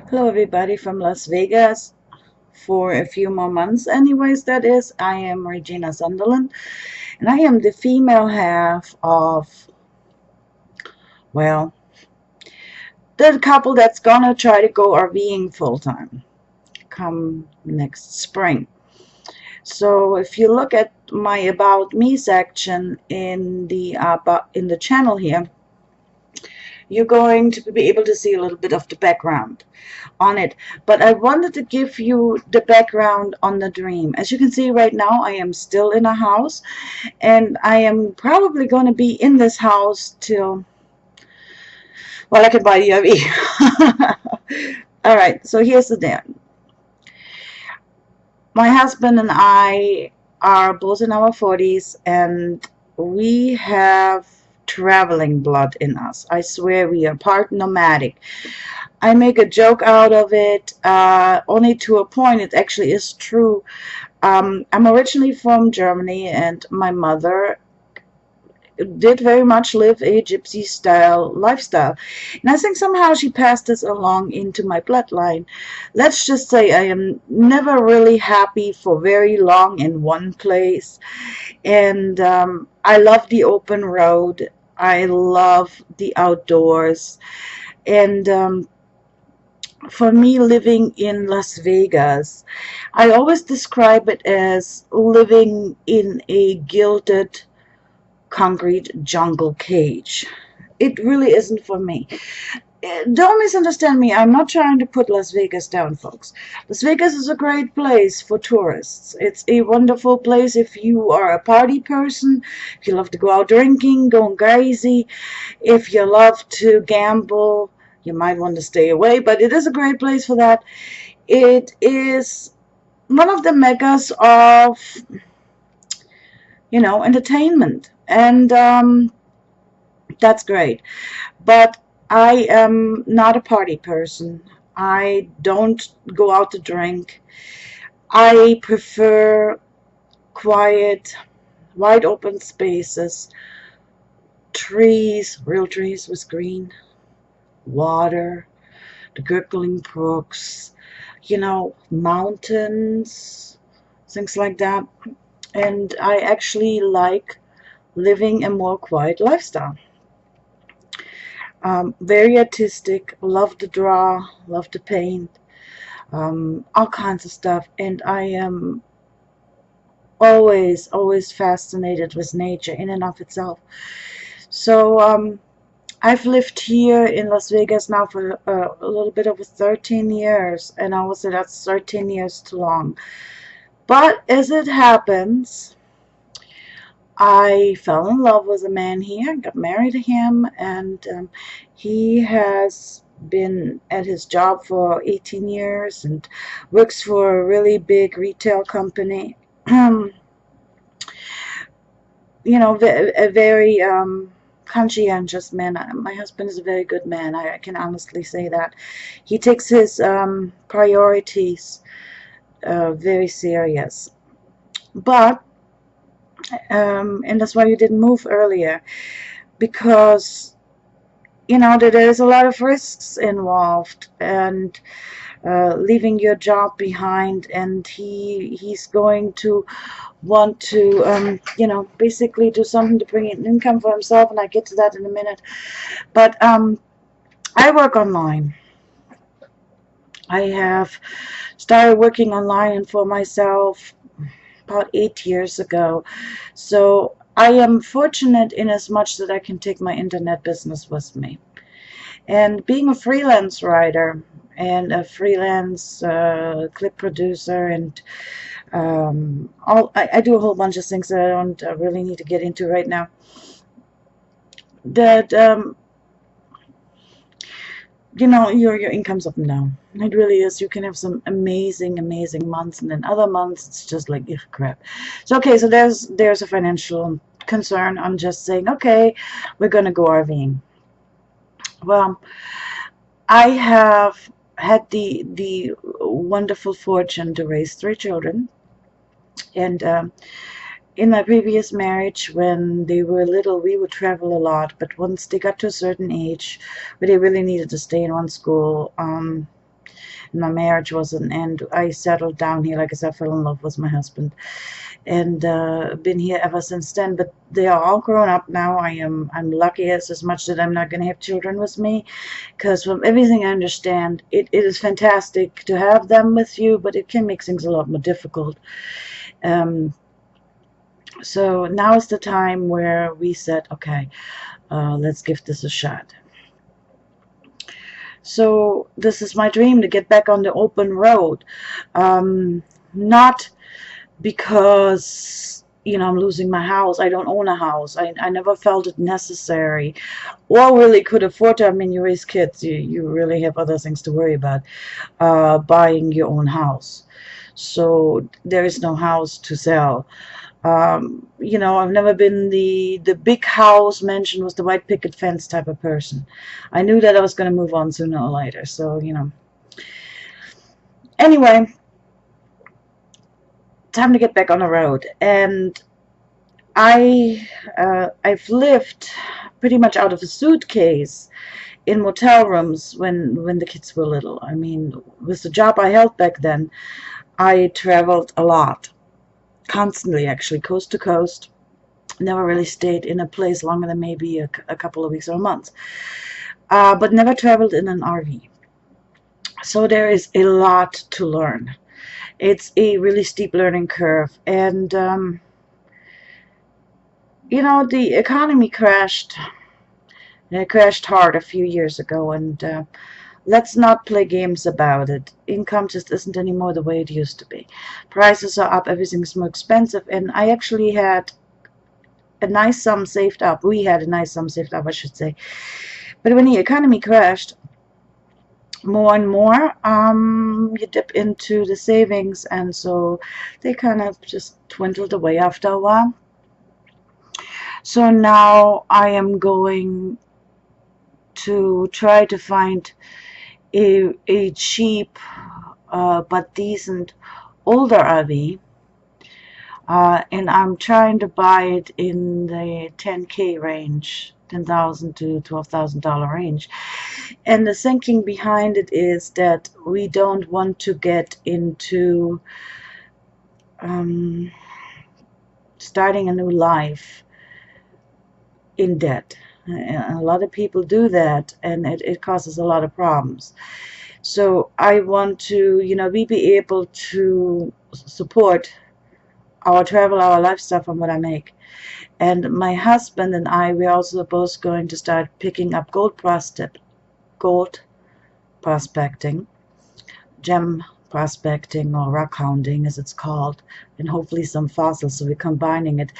Hello, everybody from Las Vegas for a few more months. Anyways, that is, I am Regina Sunderland, and I am the female half of, well, the couple that's gonna try to go RVing full time come next spring. So if you look at my About Me section in the channel here, you're going to be able to see a little bit of the background on it. But I wanted to give you the background on the dream. As you can see right now, I am still in a house, and I am probably going to be in this house till, well, I can buy the RV. All right, so here's the deal. My husband and I are both in our 40s, and we have traveling blood in us. I swear we are part nomadic. I make a joke out of it, only to a point. It actually is true. I'm originally from Germany, and my mother did very much live a gypsy style lifestyle. And I think somehow she passed this along into my bloodline. Let's just say I am never really happy for very long in one place. And I love the open road. I love the outdoors. And for me, living in Las Vegas, I always describe it as living in a gilded concrete jungle cage. It really isn't for me. Don't misunderstand me. I'm not trying to put Las Vegas down, folks. Las Vegas is a great place for tourists. It's a wonderful place if you are a party person, if you love to go out drinking, going crazy, if you love to gamble. You might want to stay away, but it is a great place for that. It is one of the meccas of, entertainment, and that's great. But I am not a party person. I don't go out to drink. I prefer quiet, wide open spaces, trees, real trees with green, water, the gurgling brooks, mountains, things like that. And I actually like living a more quiet lifestyle. Very artistic, love to draw, love to paint, all kinds of stuff. And I am always fascinated with nature in and of itself. So I've lived here in Las Vegas now for a little bit over 13 years, and I would say that's 13 years too long. But as it happens, I fell in love with a man here, got married to him, and he has been at his job for 18 years and works for a really big retail company. A very conscientious man. My husband is a very good man. I can honestly say that. He takes his priorities very serious. But, and that's why you didn't move earlier, because, there's a lot of risks involved, and leaving your job behind, and he's going to want to basically do something to bring in income for himself, and I get to that in a minute. But I work online. I have started working online and for myself about 8 years ago. So I am fortunate in as much that I can take my internet business with me. And being a freelance writer and a freelance clip producer, and I do a whole bunch of things that I don't really need to get into right now. That your income's up and down. It really is. You can have some amazing months, and then other months it's just like, ugh, crap. So okay, so there's a financial concern. I'm just saying, okay, we're gonna go RVing. Well, I have had the wonderful fortune to raise 3 children, and in my previous marriage, when they were little, we would travel a lot. But once they got to a certain age where they really needed to stay in one school, My marriage was an end. I settled down here, like I said, I fell in love with my husband, and been here ever since then. But they are all grown up now. I'm lucky as much that I'm not going to have children with me, because from everything I understand, it is fantastic to have them with you, but it can make things a lot more difficult. Um, so now is the time where we said, okay, let's give this a shot. So this is my dream, to get back on the open road. Not because, you know, I'm losing my house. I don't own a house. I never felt it necessary or really could afford to. I mean, you raise kids, you really have other things to worry about, buying your own house. So there is no house to sell. You know, I've never been the big house mansion with the white picket fence type of person. I knew that I was going to move on sooner or later. So, you know. Anyway, time to get back on the road. And I've lived pretty much out of a suitcase in motel rooms when the kids were little. I mean, with the job I held back then, I traveled a lot. Constantly, actually, coast to coast. Never really stayed in a place longer than maybe a couple of weeks or a month. But never traveled in an RV. So there is a lot to learn. It's a really steep learning curve. And, you know, the economy crashed. It crashed hard a few years ago. And let's not play games about it. Income just isn't anymore the way it used to be. Prices are up, everything's more expensive, and I actually had a nice sum saved up. We had a nice sum saved up, I should say. But when the economy crashed, more and more, you dip into the savings, and so they kind of just dwindled away after a while. So now I am going to try to find a cheap but decent older RV, and I'm trying to buy it in the 10K range, $10,000 to $12,000 range. And the thinking behind it is that we don't want to get into starting a new life in debt. And a lot of people do that, and it causes a lot of problems. So I want to, you know, we be able to support our travel, our lifestyle from what I make. And my husband and I, we're also both going to start picking up gold prospecting, gem prospecting, or rock hounding as it's called, and hopefully some fossils. So we're combining it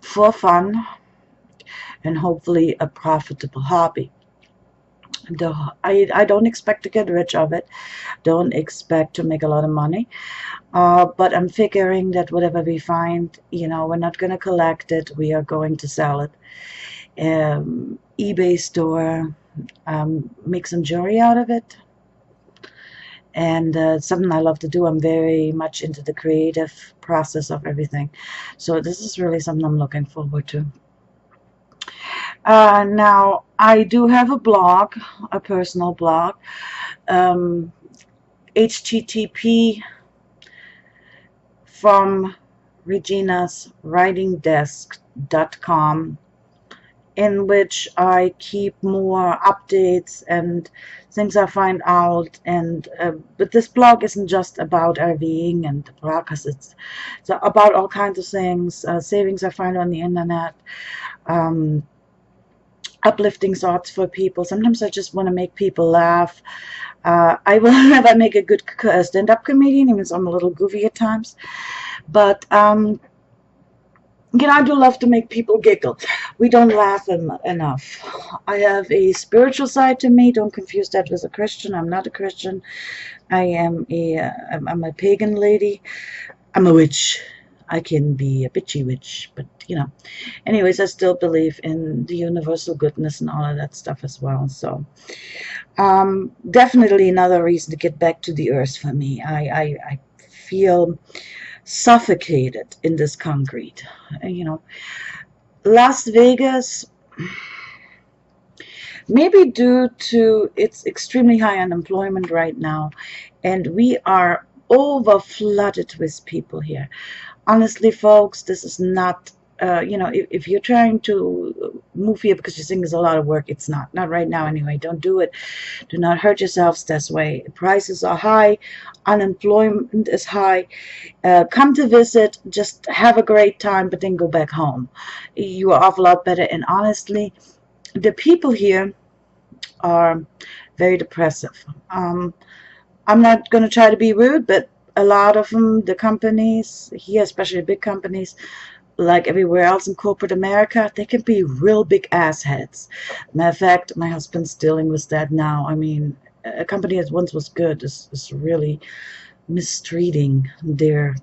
for fun and hopefully a profitable hobby. I don't expect to get rich of it, don't expect to make a lot of money, but I'm figuring that whatever we find, you know, we're not going to collect it, we are going to sell it. eBay store, make some jewelry out of it, and something I love to do. I'm very much into the creative process of everything, so this is really something I'm looking forward to. Now, I do have a blog, a personal blog, http from reginaswritingdesk.com, in which I keep more updates and things I find out. And but this blog isn't just about RVing and because it's about all kinds of things, savings I find on the internet, uplifting thoughts for people. Sometimes I just want to make people laugh. I will never make a good stand-up comedian, even though I'm a little goofy at times. But you know, I do love to make people giggle. We don't laugh enough. I have a spiritual side to me. Don't confuse that with a Christian. I'm not a Christian. I'm a pagan lady. I'm a witch. I can be a bitchy witch, but you know. Anyways, I still believe in the universal goodness and all of that stuff as well. So definitely another reason to get back to the earth for me. I feel suffocated in this concrete. You know, Las Vegas, Maybe due to its extremely high unemployment right now, and we are over flooded with people here. Honestly, folks, this is not, if you're trying to move here because you think it's a lot of work, it's not right now anyway. Don't do it. Do not hurt yourselves this way. Prices are high, unemployment is high. Come to visit, just have a great time, but then go back home. You are off a lot better. And honestly, the people here are very depressive. I'm not going to try to be rude, but a lot of them, the companies here, especially big companies, like everywhere else in corporate America, they can be real big assheads. Matter of fact, my husband's dealing with that now. I mean, a company that once was good is really mistreating their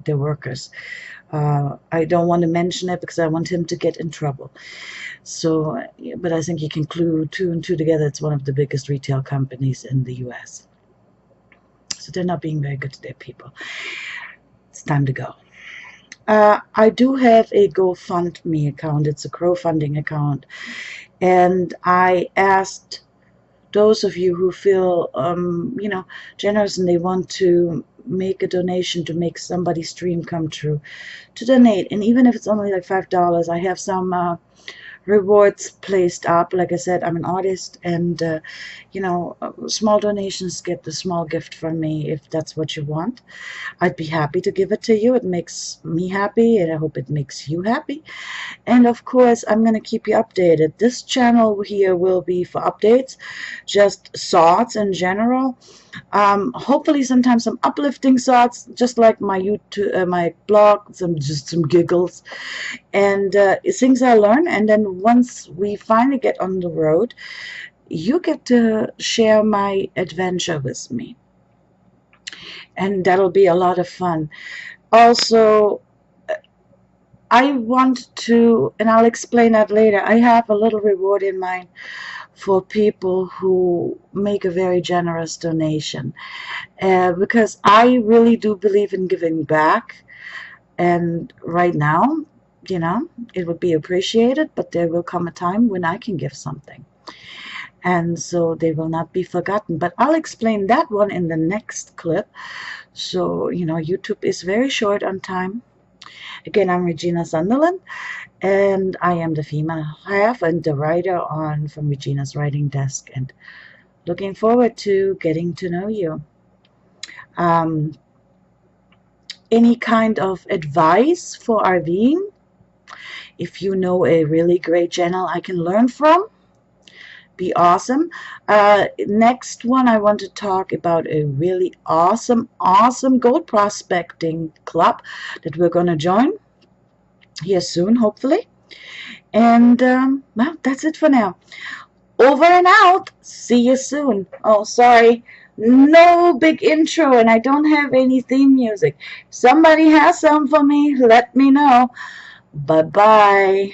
workers. I don't want to mention it because I want him to get in trouble. So, but I think you can clue two and two together. It's one of the biggest retail companies in the U.S. So they're not being very good to their people. It's time to go. I do have a GoFundMe account. It's a crowdfunding account. And I asked those of you who feel, generous and they want to make a donation to make somebody's dream come true, to donate. And even if it's only like $5, I have some rewards placed up. Like I said, I'm an artist, and small donations get the small gift from me. If that's what you want, I'd be happy to give it to you. It makes me happy, and I hope it makes you happy. And of course, I'm going to keep you updated. This channel here will be for updates, just thoughts in general. Hopefully sometimes some uplifting thoughts, just like my YouTube, my blog, just some giggles, and things I learn. And then once we finally get on the road, you get to share my adventure with me, and that'll be a lot of fun. Also, I want to, and I'll explain that later, I have a little reward in mind for people who make a very generous donation, because I really do believe in giving back. And right now, it would be appreciated, but there will come a time when I can give something, and so they will not be forgotten. But I'll explain that one in the next clip. So YouTube is very short on time. Again, I'm Regina Sunderland, and I am the female half and the writer on From Regina's Writing Desk, and looking forward to getting to know you. Any kind of advice for RVing? If you know a really great channel I can learn from, be awesome. Next one, I want to talk about a really awesome gold prospecting club that we're going to join here soon, hopefully. And well, that's it for now. Over and out. See you soon. Oh, sorry, no big intro, and I don't have any theme music. Somebody has some for me, let me know. Bye bye.